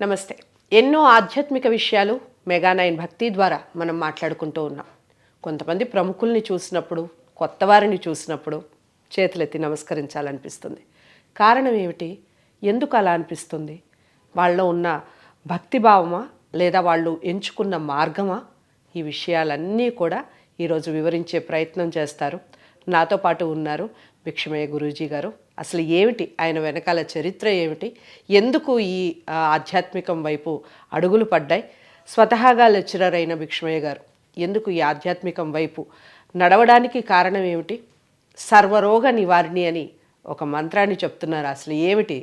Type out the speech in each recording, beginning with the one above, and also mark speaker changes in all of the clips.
Speaker 1: నమస్తే. ఎన్నో ఆధ్యాత్మిక విషయాలు మెగా9 భక్తి ద్వారా మనం మాట్లాడుకుంటూ ఉన్నాం. కొంతమంది ప్రముఖుల్ని చూసినప్పుడు, కొత్త వారిని చూసినప్పుడు చేతులెత్తి నమస్కరించాలనిపిస్తుంది. కారణం ఏమిటి? ఎందుకు అలా అనిపిస్తుంది? వాళ్ళలో ఉన్న భక్తిభావమా లేదా వాళ్ళు ఎంచుకున్న మార్గమా? ఈ విషయాలన్నీ కూడా ఈరోజు వివరించే ప్రయత్నం చేస్తారు. నాతో పాటు ఉన్నారు భిక్షమయ్య గురూజీ గారు. అసలు ఏమిటి ఆయన వెనకాల చరిత్ర ఏమిటి, ఎందుకు ఈ ఆధ్యాత్మికం వైపు అడుగులు పడ్డాయి, స్వతహాగా లెక్చరర్ అయిన భిక్షమయ్య గారు ఎందుకు ఈ ఆధ్యాత్మికం వైపు నడవడానికి కారణం ఏమిటి, సర్వరోగ నివారిణి అని ఒక మంత్రాన్ని చెప్తున్నారు. అసలు ఏమిటి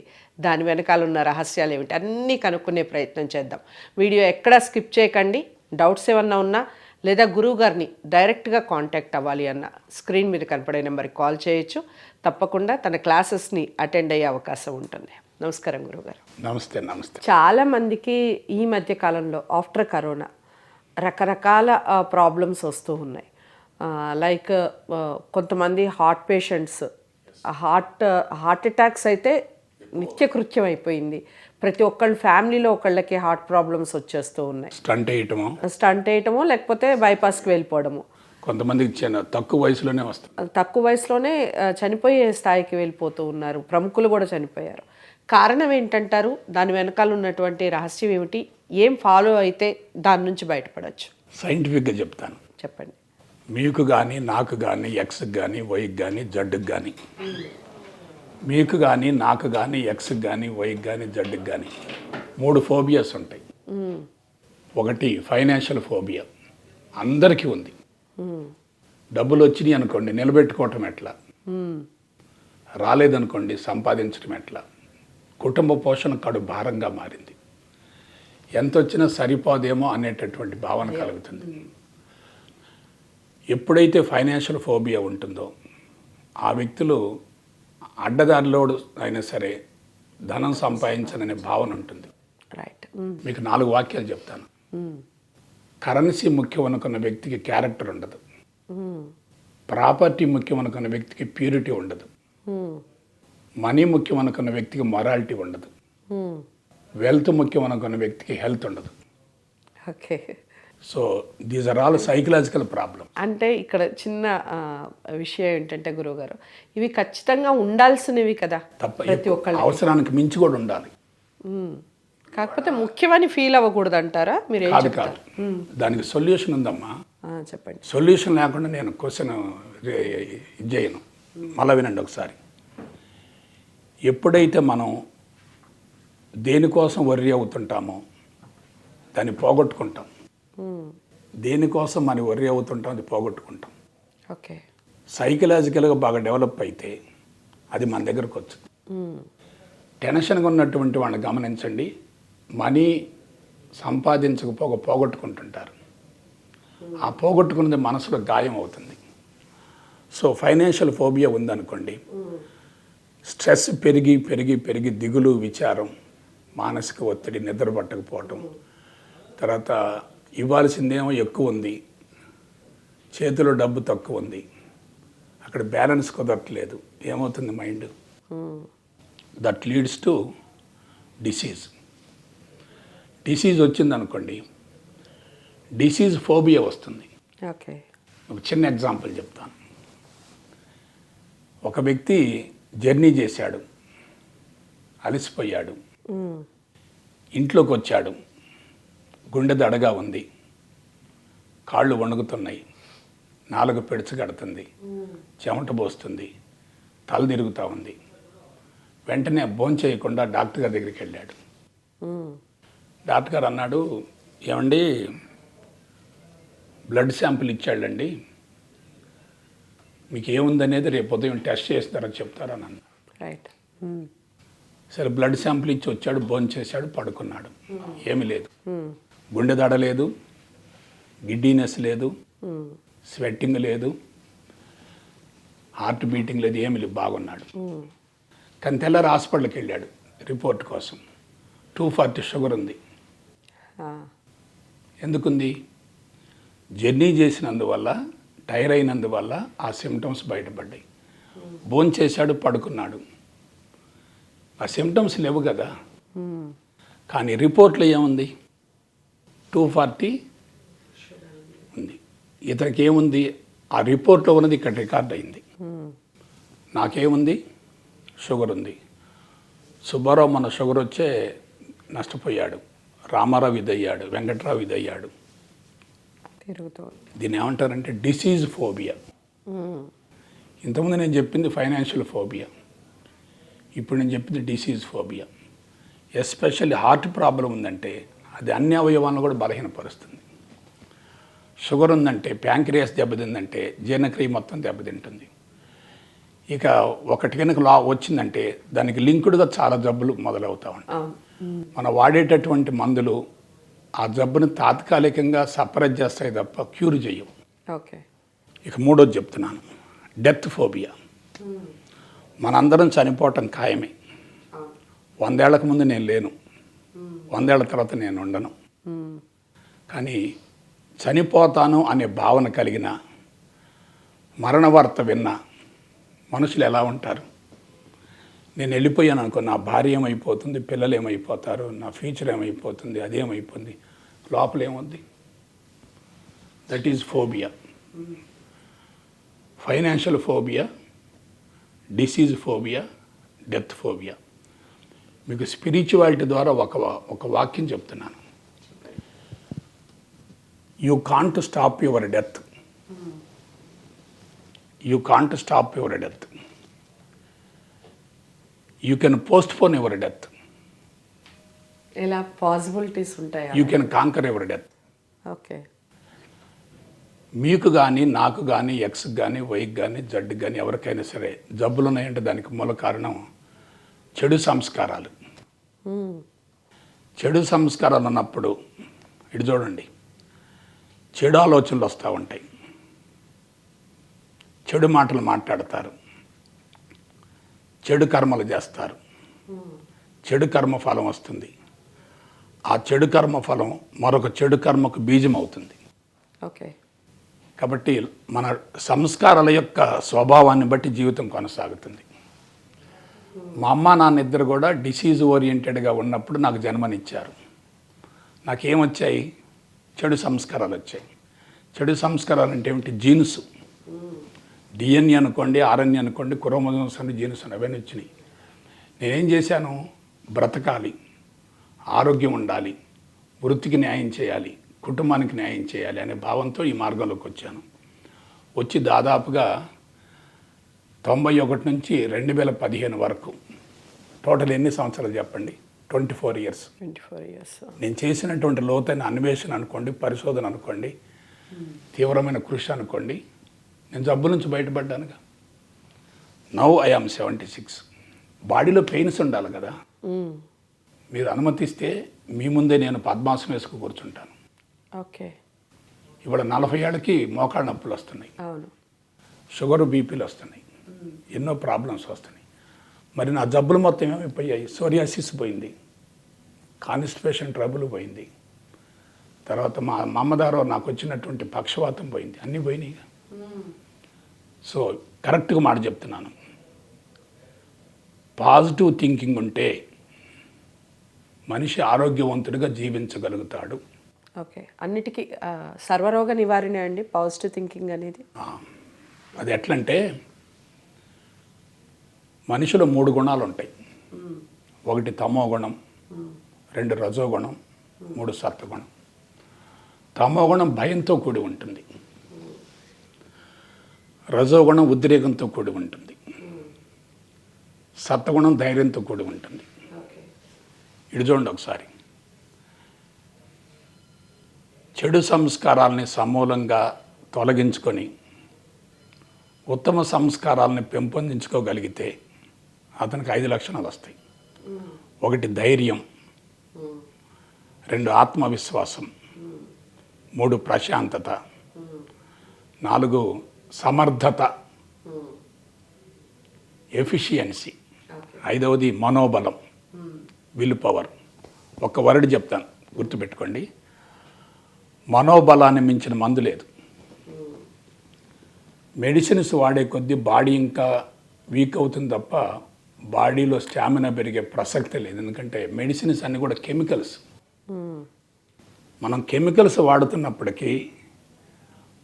Speaker 1: దాని వెనకాల ఉన్న రహస్యాలు ఏమిటి అన్నీ కనుక్కునే ప్రయత్నం చేద్దాం. వీడియో ఎక్కడా స్కిప్ చేయకండి. డౌట్స్ ఏమన్నా ఉన్నా లేదా గురువు గారిని డైరెక్ట్గా కాంటాక్ట్ అవ్వాలి అన్న స్క్రీన్ మీద కనపడే నెంబర్కి కాల్ చేయొచ్చు. తప్పకుండా తన క్లాసెస్ని అటెండ్ అయ్యే అవకాశం ఉంటుంది. నమస్కారం గురువుగారు.
Speaker 2: నమస్తే. నమస్తే.
Speaker 1: చాలామందికి ఈ మధ్య కాలంలో ఆఫ్టర్ కరోనా రకరకాల ప్రాబ్లమ్స్ వస్తూ ఉన్నాయి. లైక్ కొంతమంది హార్ట్ పేషెంట్స్, హార్ట్ అటాక్స్ అయితే నిత్యకృత్యం అయిపోయింది. ప్రతి ఒక్కళ్ళ ఫ్యామిలీలో ఒకళ్ళకి హార్ట్ ప్రాబ్లమ్స్ వచ్చేస్తూ ఉన్నాయి. స్టంట్ వేయటమో లేకపోతే బైపాస్కి వెళ్ళిపోవడము.
Speaker 2: కొంతమందికి తక్కువ వయసులోనే వస్తుంది.
Speaker 1: తక్కువ వయసులోనే చనిపోయే స్థాయికి వెళ్ళిపోతూ ఉన్నారు. ప్రముఖులు కూడా చనిపోయారు. కారణం ఏంటంటారు? దాని వెనకాల ఉన్నటువంటి రహస్యం ఏమిటి? ఏం ఫాలో అయితే దాని నుంచి బయటపడవచ్చు?
Speaker 2: సైంటిఫిక్గా చెప్తాను.
Speaker 1: చెప్పండి.
Speaker 2: మీకు కానీ, నాకు కానీ, ఎక్స్కి కానీ, వైకి కానీ, జడ్డుకి కానీ, మీకు కానీ, నాకు కానీ, ఎక్స్కి కానీ, వైకి కానీ, జడ్డుకి కానీ 3 ఫోబియాస్ ఉంటాయి. ఒకటి ఫైనాన్షియల్ ఫోబియా, అందరికీ ఉంది. డబ్బులు వచ్చినాయి అనుకోండి, నిలబెట్టుకోవటం ఎట్లా, రాలేదనుకోండి సంపాదించడం ఎట్లా, కుటుంబ పోషణ కడు భారంగా మారింది, ఎంత వచ్చినా సరిపోదేమో అనేటటువంటి భావన కలుగుతుంది. ఎప్పుడైతే ఫైనాన్షియల్ ఫోబియా ఉంటుందో ఆ వ్యక్తులు అడ్డదారిలో అయినా సరే ధనం సంపాదించననే భావన ఉంటుంది.
Speaker 1: రైట్.
Speaker 2: మీకు 4 వాక్యాలు చెప్తాను. కరెన్సీ ముఖ్యం అనుకున్న వ్యక్తికి క్యారెక్టర్ ఉండదు. ప్రాపర్టీ ముఖ్యం అనుకున్న వ్యక్తికి ప్యూరిటీ ఉండదు. మనీ ముఖ్యం అనుకున్న వ్యక్తికి మొరాలిటీ ఉండదు. వెల్త్ ముఖ్యం అనుకున్న వ్యక్తికి హెల్త్ ఉండదు.
Speaker 1: Okay. So
Speaker 2: these are all psychological problem.
Speaker 1: అంటే ఇక్కడ చిన్న విషయం ఏంటంటే గురువుగారు, ఇవి ఖచ్చితంగా ఉండాల్సినవి కదా, ప్రతి ఒక్కళ్ళు
Speaker 2: అవసరానికి మించి కూడా ఉండాలి.
Speaker 1: కాకపోతే ముఖ్యమని ఫీల్ అవ్వకూడదు అంటారా మీరు?
Speaker 2: కాదు, దానికి సొల్యూషన్ ఉందమ్మా.
Speaker 1: చెప్పండి.
Speaker 2: సొల్యూషన్ లేకుండా నేను క్వశ్చన్ ఇది చేయను. మళ్ళీ వినండి ఒకసారి. ఎప్పుడైతే మనం దేనికోసం వర్రీ అవుతుంటామో దాన్ని పోగొట్టుకుంటాం. దేనికోసం మనం వర్రీ అవుతుంటాం అది పోగొట్టుకుంటాం.
Speaker 1: ఓకే.
Speaker 2: సైకలాజికల్గా బాగా డెవలప్ అయితే అది మన దగ్గరకు వచ్చింది. టెన్షన్గా ఉన్నటువంటి వాళ్ళని గమనించండి, మనీ పోగొట్టుకుంటుంటారు. ఆ పోగొట్టుకున్నది మనసులో గాయం అవుతుంది. సో ఫైనాన్షియల్ ఫోబియా ఉందనుకోండి, స్ట్రెస్ పెరిగి పెరిగి పెరిగి దిగులు, విచారం, మానసిక ఒత్తిడి, నిద్ర పట్టకపోవటం, తర్వాత ఇవ్వాల్సిందేమో ఎక్కువ ఉంది, చేతిలో డబ్బు తక్కువ ఉంది, అక్కడ బ్యాలెన్స్ కుదరట్లేదు. ఏమవుతుంది mind? That leads to disease. Disease వచ్చిందనుకోండి, డిసీజ్ ఫోబియా వస్తుంది.
Speaker 1: ఓకే.
Speaker 2: ఒక చిన్న ఎగ్జాంపుల్ చెప్తాను. ఒక వ్యక్తి జర్నీ చేశాడు, అలసిపోయాడు, ఇంట్లోకి వచ్చాడు, గుండె దడగా ఉంది, కాళ్ళు వణుకుతున్నాయి, నాలుగు పెడుచు కడుతుంది, చెమట పోస్తుంది, తల తిరుగుతూ ఉంది. వెంటనే భోంచేయకుండా డాక్టర్ గారి దగ్గరికి వెళ్ళాడు. డాక్టర్ గారు అన్నాడు, ఏమండి బ్లడ్ శాంపిల్ ఇచ్చాడండి, మీకు ఏముందనేది రేపు ఉదయం టెస్ట్ చేస్తారని చెప్తారని అన్నాడు.
Speaker 1: రైట్.
Speaker 2: సరే బ్లడ్ శాంపిల్ ఇచ్చి వచ్చాడు, భోంచేశాడు, పడుకున్నాడు. ఏమీ లేదు, గుండె దడ లేదు, గిడ్డీనెస్ లేదు, స్వెట్టింగ్ లేదు, హార్ట్ బీటింగ్ లేదు, ఏమీ లేదు, బాగున్నాడు. కానీ తెల్లారి హాస్పిటల్కి వెళ్ళాడు రిపోర్ట్ కోసం. 240 షుగర్ ఉంది. ఎందుకుంది? జర్నీ చేసినందువల్ల, టైర్ అయినందువల్ల ఆ సిమ్టమ్స్ బయటపడ్డాయి. భోంచేశాడు, పడుకున్నాడు, ఆ సిమ్టమ్స్ లేవు కదా. కానీ రిపోర్ట్లో ఏముంది 240 ఉంది. ఇతనికి ఏముంది, ఆ రిపోర్ట్లో ఉన్నది ఇక్కడ రికార్డ్ అయింది. నాకేముంది, షుగర్ ఉంది. సుబ్బారావు మన షుగర్ వచ్చే నష్టపోయాడు, రామారావు ఇదయ్యాడు, వెంకట్రావు ఇదయ్యాడు. దీన్ని ఏమంటారంటే డిసీజ్ ఫోబియా. ఇంతకుముందు నేను చెప్పింది ఫైనాన్షియల్ ఫోబియా, ఇప్పుడు నేను చెప్పింది disease phobia. Especially heart problem ఉందంటే అది అన్ని అవయవాలను కూడా బలహీనపరుస్తుంది. షుగర్ ఉందంటే ప్యాంక్రియాస్ దెబ్బతిందంటే జీర్ణక్రియ మొత్తం దెబ్బతింటుంది. ఇక ఒకటి కనుక వచ్చిందంటే దానికి లింకుడుగా చాలా జబ్బులు మొదలవుతూ ఉంటాయి. మనం వాడేటటువంటి మందులు ఆ జబ్బును తాత్కాలికంగా సపరేట్ చేస్తాయి తప్ప క్యూర్ చేయవు.
Speaker 1: ఓకే.
Speaker 2: ఇక మూడోది చెప్తున్నాను, డెత్ ఫోబియా. మనందరం చనిపోవటం ఖాయమే. 100 ఏళ్లకు ముందు నేను లేను, 100 ఏళ్ల తర్వాత నేను ఉండను. కానీ చనిపోతాను అనే భావన కలిగిన, మరణ వార్త విన్న మనుషులు ఎలా ఉంటారు? నేను వెళ్ళిపోయాను అనుకో, నా భార్య ఏమైపోతుంది, పిల్లలు ఏమైపోతారు, నా ఫ్యూచర్ ఏమైపోతుంది, అదేమైపోతుంది, లోపల ఏముంది? That is phobia. Financial phobia, disease phobia, death phobia. మీకు స్పిరిచువాలిటీ ద్వారా ఒక వాక్యం చెప్తున్నాను. You can't stop your death. You can't stop your death. You can postpone your death.
Speaker 1: ఎలా పాసిబిలిటీస్ ఉంటాయా?
Speaker 2: You can canker your death.
Speaker 1: Okay.
Speaker 2: మీకు కానీ, నాకు కానీ, ఎక్స్కి కానీ, వైకి కానీ, జడ్కి కానీ, ఎవరికైనా సరే జబ్బులు ఉన్నాయంటే దానికి మూల కారణం చెడు సంస్కారాలు. చెడు సంస్కారాలు ఉన్నప్పుడు ఇటు చూడండి, చెడు ఆలోచనలు వస్తూ ఉంటాయి, చెడు మాటలు మాట్లాడతారు, చెడు కర్మలు చేస్తారు, చెడు కర్మ ఫలం వస్తుంది. ఆ చెడు కర్మ ఫలం మరొక చెడు కర్మకు బీజం అవుతుంది.
Speaker 1: ఓకే.
Speaker 2: కాబట్టి మన సంస్కారాల యొక్క స్వభావాన్ని బట్టి జీవితం కొనసాగుతుంది. మా అమ్మ నాన్న ఇద్దరు కూడా డిసీజ్ ఓరియంటెడ్గా ఉన్నప్పుడు నాకు జన్మనిచ్చారు. నాకేమొచ్చాయి? చెడు సంస్కారాలు వచ్చాయి. చెడు సంస్కారాలు అంటే ఏమిటి? జీన్స్, డిఎన్ఏ అనుకోండి, ఆర్ఎన్ఏ అనుకోండి, క్రోమోజోమ్స్ అని జీన్స్ అవన్నీ వచ్చినాయి. నేనేం చేశాను? బ్రతకాలి, ఆరోగ్యం ఉండాలి, వృత్తికి న్యాయం చేయాలి, కుటుంబానికి న్యాయం చేయాలి అనే భావంతో ఈ మార్గంలోకి వచ్చాను. వచ్చి దాదాపుగా 91 నుంచి 2015 వరకు టోటల్ ఎన్ని సంవత్సరాలు చెప్పండి? 24 ఇయర్స్.
Speaker 1: 24 ఇయర్స్.
Speaker 2: నేను చేసినటువంటి లోతైన అన్వేషణ అనుకోండి, పరిశోధన అనుకోండి, తీవ్రమైన కృషి అనుకోండి, నేను జబ్బు నుంచి బయటపడ్డానుగా. Now I am 76. బాడీలో పెయిన్స్ ఉండాలి కదా. మీరు అనుమతిస్తే మీ ముందే నేను పద్మాసనం వేసుకు కూర్చుంటాను.
Speaker 1: ఓకే.
Speaker 2: ఇవాళ 40 ఏళ్ళకి మోకాళ్ళ నొప్పులు వస్తున్నాయి,
Speaker 1: అవును,
Speaker 2: షుగర్ బీపీలు వస్తున్నాయి, ఎన్నో ప్రాబ్లమ్స్ వస్తున్నాయి. మరి నా జబ్బులు మొత్తం ఏమైపోయాయి? సోరియాసిస్ పోయింది, కాన్స్టిపేషన్ ట్రబుల్ పోయింది, తర్వాత మా అమ్మదారు నాకు వచ్చినటువంటి పక్షవాతం పోయింది, అన్నీ పోయినాయి. సో కరెక్ట్గా మాట చెప్తున్నాను, పాజిటివ్ థింకింగ్ ఉంటే మనిషి ఆరోగ్యవంతుడిగా జీవించగలుగుతాడు.
Speaker 1: ఓకే. అన్నిటికీ సర్వరోగ నివారణ అండి పాజిటివ్ థింకింగ్ అనేది.
Speaker 2: అది ఎట్లంటే మనిషిలో 3 గుణాలు ఉంటాయి. 1 తమో గుణం, 2 రజో గుణం, 3 సత్వగుణం. తమో గుణం భయంతో కూడి ఉంటుంది, రజోగుణం ఉద్రేకంతో కూడి ఉంటుంది, సత్వగుణం ధైర్యంతో కూడి ఉంటుంది. ఇటు చూడండి ఒకసారి. చెడు సంస్కారాలని సమూలంగా తొలగించుకొని ఉత్తమ సంస్కారాలని పెంపొందించుకోగలిగితే అతనికి 5 లక్షణాలు వస్తాయి. 1 ధైర్యం, 2 ఆత్మవిశ్వాసం, 3 ప్రశాంతత, 4 సమర్థత, ఎఫిషియన్సీ, 5వది మనోబలం, విల్ పవర్. ఒక వర్డ్ చెప్తాను, గుర్తుపెట్టుకోండి. మనోబలాన్ని మించిన మందు లేదు. మెడిసిన్స్ వాడే కొద్దీ బాడీ ఇంకా వీక్ అవుతుంది తప్ప బాడీలో స్టామినా పెరిగే ప్రసక్తే లేదు. ఎందుకంటే మెడిసిన్స్ అన్నీ కూడా కెమికల్స్. మనం కెమికల్స్ వాడుతున్నప్పటికీ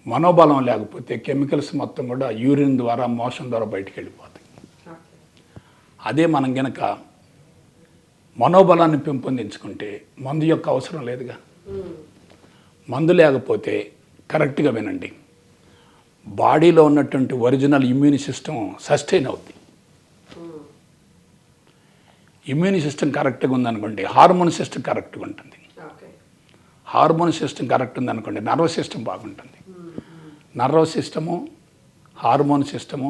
Speaker 2: మనోబలం లేకపోతే కెమికల్స్ మొత్తం కూడా యూరిన్ ద్వారా మోషన్ ద్వారా బయటికి వెళ్ళిపోతాయి. అదే మనం గనక మనోబలాన్ని పెంపొందించుకుంటే మందు యొక్క అవసరం లేదుగా. మందు లేకపోతే కరెక్ట్గా వినండి, బాడీలో ఉన్నటువంటి ఒరిజినల్ ఇమ్యూని సిస్టమ్ సస్టైన్ అవుద్ది. ఇమ్యూని సిస్టమ్ కరెక్ట్గా ఉందనుకోండి, హార్మోన్ సిస్టమ్ కరెక్ట్గా ఉంటుంది. హార్మోన్ సిస్టమ్ కరెక్ట్ ఉందనుకోండి, నర్వస్ సిస్టమ్ బాగుంటుంది. Nervous system, hormone system,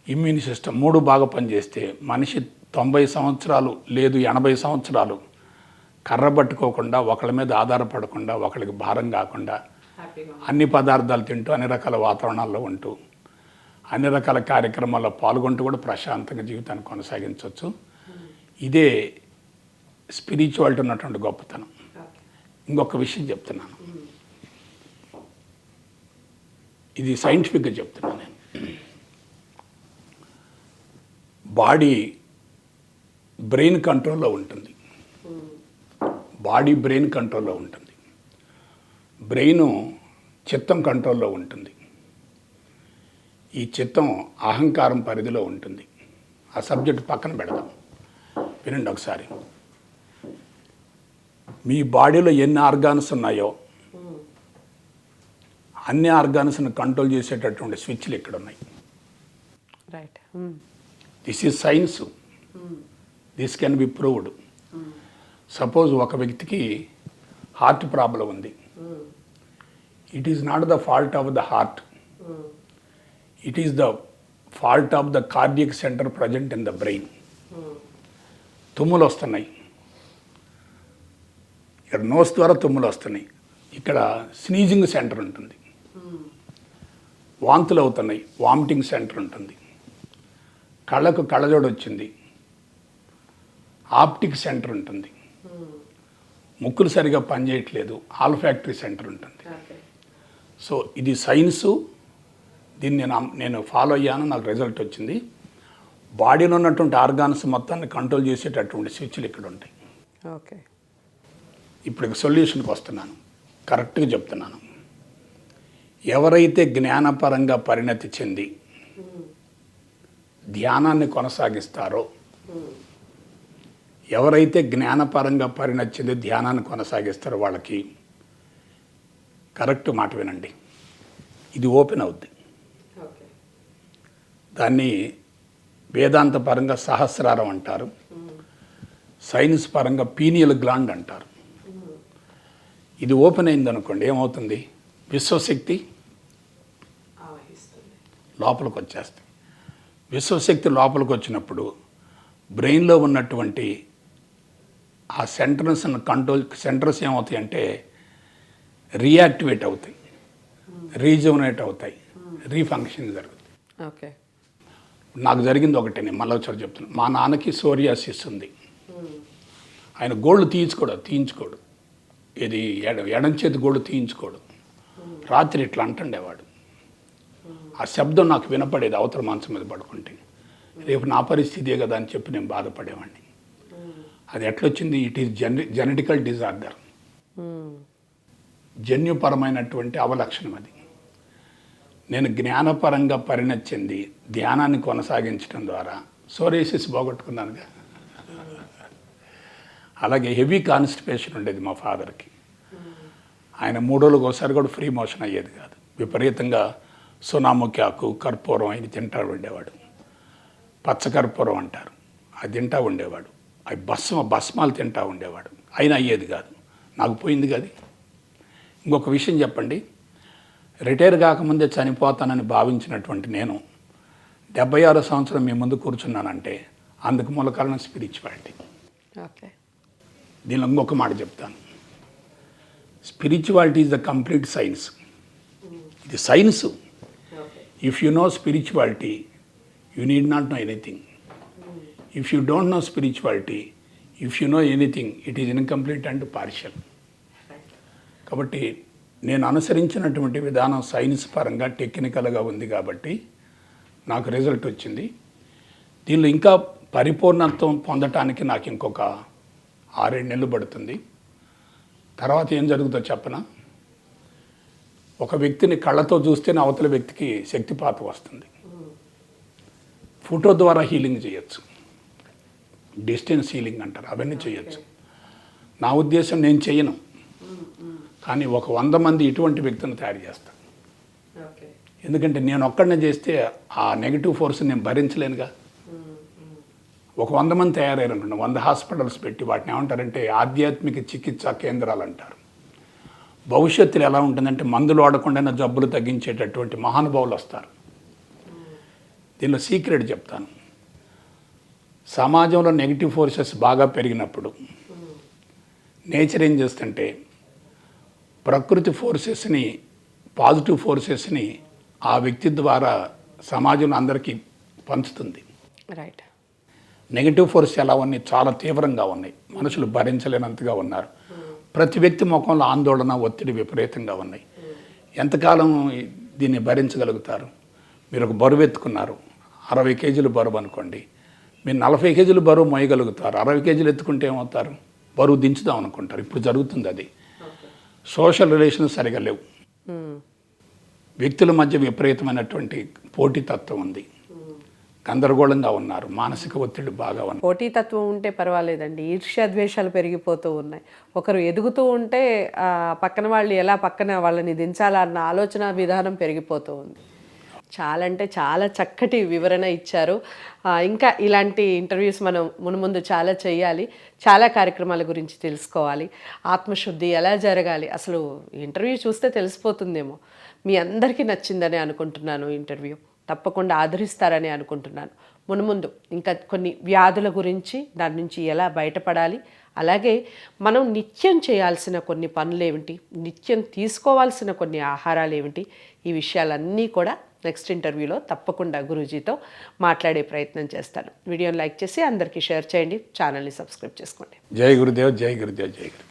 Speaker 2: immune system 3 బాగా పనిచేస్తే మనిషి 90 సంవత్సరాలు లేదు 80 సంవత్సరాలు కర్రబట్టుకోకుండా, ఒకళ్ళ మీద ఆధారపడకుండా, ఒకళ్ళకి భారం కాకుండా అన్ని పదార్థాలు తింటూ అన్ని రకాల వాతావరణాల్లో ఉంటూ అన్ని రకాల కార్యక్రమాల్లో పాల్గొంటూ కూడా ప్రశాంతంగా జీవితాన్ని కొనసాగించవచ్చు. ఇదే స్పిరిచువాలిటీ ఉన్నటువంటి గొప్పతనం. ఇంకొక విషయం చెప్తున్నాను, ఇది సైంటిఫిక్గా చెప్తున్నాను నేను. బాడీ బ్రెయిన్ కంట్రోల్లో ఉంటుంది. బాడీ బ్రెయిన్ కంట్రోల్లో ఉంటుంది. బ్రెయిన్ చిత్తం కంట్రోల్లో ఉంటుంది. ఈ చిత్తం అహంకారం పరిధిలో ఉంటుంది. ఆ సబ్జెక్ట్ పక్కన పెడదాం, వినండి ఒకసారి. మీ బాడీలో ఎన్ని ఆర్గాన్స్ ఉన్నాయో అన్ని ఆర్గాన్స్ని కంట్రోల్ చేసేటటువంటి స్విచ్లు ఇక్కడ ఉన్నాయి.
Speaker 1: Right.
Speaker 2: This is science. This can be proved. Suppose ఒక వ్యక్తికి హార్ట్ ప్రాబ్లం ఉంది. It is not the fault of the heart, it is the fault of the cardiac centre present in the brain. తుమ్ములు వస్తున్నాయి, ఇక్కడ nose ద్వారా తుమ్ములు వస్తున్నాయి, ఇక్కడ స్నీజింగ్ సెంటర్ ఉంటుంది. వాంతులు అవుతున్నాయి, వామిటింగ్ సెంటర్ ఉంటుంది. కళ్ళకు కళ్ళజోడు వచ్చింది, ఆప్టిక్ సెంటర్ ఉంటుంది. ముక్కులు సరిగా పనిచేయట్లేదు, ఆల్ఫాక్టరీ సెంటర్ ఉంటుంది. సో ఇది సైన్సు. దీన్ని నేను ఫాలో అయ్యాను, నాకు రిజల్ట్ వచ్చింది. బాడీలో ఉన్నటువంటి ఆర్గాన్స్ మొత్తాన్ని కంట్రోల్ చేసేటటువంటి స్విచ్లు ఇక్కడ ఉంటాయి.
Speaker 1: ఓకే.
Speaker 2: ఇప్పుడు సొల్యూషన్కి వస్తున్నాను, కరెక్ట్గా చెప్తున్నాను. ఎవరైతే జ్ఞానపరంగా పరిణతి చెంది ధ్యానాన్ని కొనసాగిస్తారో, ఎవరైతే జ్ఞానపరంగా పరిణతి చెంది ధ్యానాన్ని కొనసాగిస్తారో వాళ్ళకి కరెక్ట్ మాట వినండి, ఇది ఓపెన్ అవుద్ది. దాన్ని వేదాంత పరంగా సహస్రారం అంటారు, సైన్స్ పరంగా పీనియల్ గ్లాండ్ అంటారు. ఇది ఓపెన్ అయిందనుకోండి, ఏమవుతుంది? విశ్వశక్తి లోపలికి వచ్చేస్తుంది. విశ్వశక్తి లోపలికి వచ్చినప్పుడు బ్రెయిన్లో ఉన్నటువంటి ఆ సెంటర్స్ ఏమవుతాయి అంటే రీయాక్టివేట్ అవుతాయి, రీజువనేట్ అవుతాయి, రీఫంక్షన్ జరుగుతుంది.
Speaker 1: ఓకే.
Speaker 2: నాకు జరిగింది ఒకటే, నేను మళ్ళీ ఒకసారి చెప్తున్నాను. మా నాన్నకి సోరియాసిస్ ఉంది. ఆయన గోళ్ళు తీయించుకోడు. ఇది ఎడం చేతి గోళ్ళు తీయించుకోడు. రాత్రి ఇట్లా అంటుండేవాడు. ఆ శబ్దం నాకు వినపడేది అవతల మంచం మీద పడుకుంటే. రేపు నా పరిస్థితే కదా అని చెప్పి నేను బాధపడేవాడిని. అది ఎట్లొచ్చింది? ఇట్ ఈస్ జెనెటికల్ డిజార్డర్, జన్యుపరమైనటువంటి అవలక్షణం అది. నేను జ్ఞానపరంగా పరిణతి చెంది ధ్యానాన్ని కొనసాగించడం ద్వారా సోరియాసిస్ పోగొట్టుకున్నానుగా. అలాగే హెవీ కాన్స్టిపేషన్ ఉండేది మా ఫాదర్కి. ఆయన 3 రోజులకు ఒకసారి కూడా ఫ్రీ మోషన్ అయ్యేది కాదు. విపరీతంగా సునాముఖి ఆకు, కర్పూరం అది తింటా ఉండేవాడు. పచ్చకర్పూరం అంటారు, అది తింటా ఉండేవాడు. అవి భస్మాలు తింటా ఉండేవాడు. అయినా అయ్యేది కాదు. నాకు పోయింది కాదు. ఇంకొక విషయం చెప్పండి, రిటైర్ కాకముందే చనిపోతానని భావించినటువంటి నేను 76 సంవత్సరం మీ ముందు కూర్చున్నానంటే అందుకు మూల కారణం స్పిరిచువాలిటీ.
Speaker 1: ఓకే.
Speaker 2: దీనిలో ఇంకొక మాట చెప్తాను. Spirituality is the complete science. ఇది science. If you know spirituality you need not know anything. If you don't know spirituality, if you know anything, it is incomplete and partial. కాబట్టి నేను అనుసరించినటువంటి విధానం science పరంగా టెక్నికల్గా ఉంది కాబట్టి నాకు రిజల్ట్ వచ్చింది. దీనిలో ఇంకా పరిపూర్ణత్వం పొందటానికి నాకు ఇంకొక 6-7 నెలలు పడుతుంది. తర్వాత ఏం జరుగుతుందో చెప్పనా? ఒక వ్యక్తిని కళ్ళతో చూస్తేనే అవతల వ్యక్తికి శక్తిపాతం వస్తుంది. ఫోటో ద్వారా హీలింగ్ చేయొచ్చు, డిస్టెన్స్ హీలింగ్ అంటారు, అవన్నీ చేయొచ్చు. నా ఉద్దేశం నేను చేయను, కానీ ఒక 100 మంది ఇటువంటి వ్యక్తిని తయారు చేస్తాను. ఎందుకంటే నేను ఒక్కడనే చేస్తే ఆ నెగిటివ్ ఫోర్స్ నేను భరించలేనుగా. ఒక 100 మంది తయారయ్యారు అనుకోండి, 100 హాస్పిటల్స్ పెట్టి వాటిని ఏమంటారంటే ఆధ్యాత్మిక చికిత్సా కేంద్రాలు అంటారు. భవిష్యత్తులో ఎలా ఉంటుందంటే మందులు వాడకుండా జబ్బులు తగ్గించేటటువంటి మహానుభావులు వస్తారు. దీనిలో సీక్రెట్ చెప్తాను. సమాజంలో నెగిటివ్ ఫోర్సెస్ బాగా పెరిగినప్పుడు నేచర్ ఏం చేస్తుంటే ప్రకృతి ఫోర్సెస్ని, పాజిటివ్ ఫోర్సెస్ని ఆ వ్యక్తి ద్వారా సమాజంలో అందరికీ పంచుతుంది.
Speaker 1: రైట్.
Speaker 2: నెగిటివ్ ఫోర్స్ ఎలా ఉన్నాయి, చాలా తీవ్రంగా ఉన్నాయి, మనుషులు భరించలేనంతగా ఉన్నారు. ప్రతి వ్యక్తి ముఖంలో ఆందోళన, ఒత్తిడి విపరీతంగా ఉన్నాయి. ఎంతకాలం దీన్ని భరించగలుగుతారు? మీరు ఒక బరువు ఎత్తుకున్నారు, 60 కేజీలు బరువు అనుకోండి, మీరు 40 కేజీలు బరువు మోయగలుగుతారు. 60 కేజీలు ఎత్తుకుంటే ఏమవుతారు? బరువు దించుదాం అనుకుంటారు. ఇప్పుడు జరుగుతుంది అది. సోషల్ రిలేషన్స్ సరిగా లేవు, వ్యక్తుల మధ్య విపరీతమైనటువంటి పోటీతత్వం ఉంది, గందరగోళంగా ఉన్నారు, మానసిక ఒత్తిడి బాగా ఉంది.
Speaker 1: పోటీతత్వం ఉంటే పర్వాలేదండి, ఈర్ష్యాద్వేషాలు పెరిగిపోతూ ఉన్నాయి. ఒకరు ఎదుగుతూ ఉంటే పక్కన వాళ్ళు ఎలా పక్కన వాళ్ళని దించాలా అన్న ఆలోచన విధానం పెరిగిపోతూ ఉంది. చాలా అంటే చాలా చక్కటి వివరణ ఇచ్చారు. ఇంకా ఇలాంటి ఇంటర్వ్యూస్ మనం మున్ముందు చాలా చేయాలి, చాలా కార్యక్రమాల గురించి తెలుసుకోవాలి. ఆత్మశుద్ధి ఎలా జరగాలి, అసలు ఇంటర్వ్యూ చూస్తే తెలిసిపోతుందేమో. మీ అందరికీ నచ్చిందని అనుకుంటున్నాను. ఇంటర్వ్యూ తప్పకుండా ఆదరిస్తారని అనుకుంటున్నాను. మున్ముందు ఇంకా కొన్ని వ్యాధుల గురించి, దాని నుంచి ఎలా బయటపడాలి, అలాగే మనం నిత్యం చేయాల్సిన కొన్ని పనులు ఏమిటి, నిత్యం తీసుకోవాల్సిన కొన్ని ఆహారాలు ఏమిటి, ఈ విషయాలన్నీ కూడా నెక్స్ట్ ఇంటర్వ్యూలో తప్పకుండా గురూజీతో మాట్లాడే ప్రయత్నం చేస్తాను. వీడియోని లైక్ చేసి అందరికీ షేర్ చేయండి, ఛానల్ని సబ్స్క్రైబ్ చేసుకోండి.
Speaker 2: జై గురుదేవ్, జై గురుదేవ్, జై గురుదేవ్.